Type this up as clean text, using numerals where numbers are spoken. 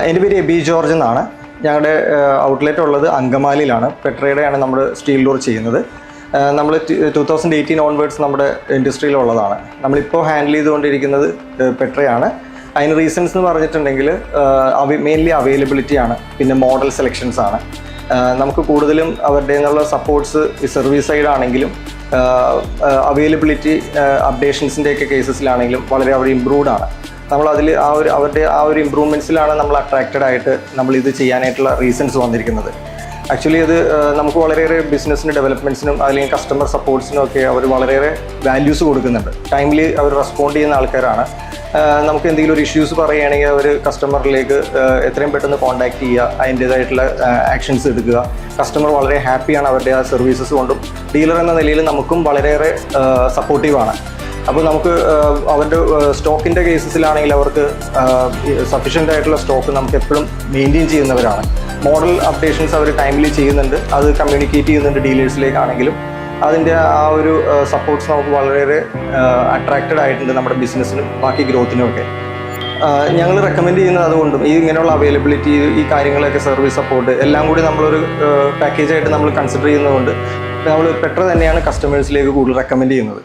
എൻ്റെ പേര് AB George എന്നാണ്. ഞങ്ങളുടെ ഔട്ട്ലെറ്റ് ഉള്ളത് അങ്കമാലിയിലാണ്. പെട്രയുടെയാണ് നമ്മൾ സ്റ്റീൽ ഡോർ ചെയ്യുന്നത്. നമ്മൾ 2018 ഓൺവേർഡ്സ് നമ്മുടെ ഇൻഡസ്ട്രിയിലുള്ളതാണ്. നമ്മളിപ്പോൾ ഹാൻഡിൽ ചെയ്തുകൊണ്ടിരിക്കുന്നത് പെട്രയാണ്. അതിന് റീസൺസ് എന്ന് പറഞ്ഞിട്ടുണ്ടെങ്കിൽ മെയിൻലി അവൈലബിലിറ്റിയാണ്, പിന്നെ മോഡൽ സെലക്ഷൻസ് ആണ്. നമുക്ക് കൂടുതലും അവരുടെ നിന്നുള്ള സപ്പോർട്ട്സ് ഈ സർവീസ് സൈഡ് ആണെങ്കിലും അവൈലബിലിറ്റി അപ്ഡേഷൻസിൻ്റെയൊക്കെ കേസസിലാണെങ്കിലും വളരെ അവർ ഇമ്പ്രൂവ്ഡ് ആണ്. നമ്മളതിൽ അവരുടെ ഇമ്പ്രൂവ്മെൻറ്റ്സിലാണ് നമ്മൾ അട്രാക്റ്റഡ് ആയിട്ട് നമ്മളിത് ചെയ്യാനായിട്ടുള്ള റീസൺസ് വന്നിരിക്കുന്നത്. ആക്ച്വലി അത് നമുക്ക് വളരെയേറെ ബിസിനസ്സിന് ഡെവലപ്മെൻറ്റ്സിനും അല്ലെങ്കിൽ കസ്റ്റമർ സപ്പോർട്ട്സിനും ഒക്കെ അവർ വളരെയേറെ വാല്യൂസ് കൊടുക്കുന്നുണ്ട്. ടൈംലി അവർ റെസ്പോണ്ട് ചെയ്യുന്ന ആൾക്കാരാണ്. നമുക്ക് എന്തെങ്കിലും ഒരു ഇഷ്യൂസ് പറയുകയാണെങ്കിൽ അവർ കസ്റ്റമറിലേക്ക് എത്രയും പെട്ടെന്ന് കോൺടാക്ട് ചെയ്യുക, അതിൻ്റേതായിട്ടുള്ള ആക്ഷൻസ് എടുക്കുക. കസ്റ്റമർ വളരെ ഹാപ്പിയാണ് അവരുടെ ആ സർവീസസ് കൊണ്ടും. ഡീലർ എന്ന നിലയിൽ നമുക്കും വളരെയേറെ സപ്പോർട്ടീവാണ്. അപ്പോൾ നമുക്ക് അവരുടെ സ്റ്റോക്കിൻ്റെ കേസസിലാണെങ്കിൽ അവർക്ക് സഫീഷ്യൻ്റ് ആയിട്ടുള്ള സ്റ്റോക്ക് നമുക്ക് എപ്പോഴും മെയിൻറ്റെയിൻ ചെയ്യുന്നവരാണ്. മോഡൽ അപ്ഡേഷൻസ് അവർ ടൈംലി ചെയ്യുന്നുണ്ട്, അത് കമ്മ്യൂണിക്കേറ്റ് ചെയ്യുന്നുണ്ട് ഡീലേഴ്സിലേക്കാണെങ്കിലും. അതിൻ്റെ ആ ഒരു സപ്പോർട്ട്സ് നമുക്ക് വളരെയേറെ അട്രാക്റ്റഡ് ആയിട്ടുണ്ട് നമ്മുടെ ബിസിനസ്സിനും ബാക്കി ഗ്രോത്തിനും ഒക്കെ. ഞങ്ങൾ റെക്കമെൻഡ് ചെയ്യുന്നത് അതുകൊണ്ടും ഈ ഇങ്ങനെയുള്ള അവൈലബിലിറ്റി, ഈ കാര്യങ്ങളൊക്കെ സർവീസ് സപ്പോർട്ട് എല്ലാം കൂടി നമ്മളൊരു പാക്കേജായിട്ട് നമ്മൾ കൺസിഡർ ചെയ്യുന്നതുകൊണ്ട് നമ്മൾ പെട്ര തന്നെയാണ് കസ്റ്റമേഴ്സിലേക്ക് കൂടുതൽ റെക്കമെൻഡ് ചെയ്യുന്നത്.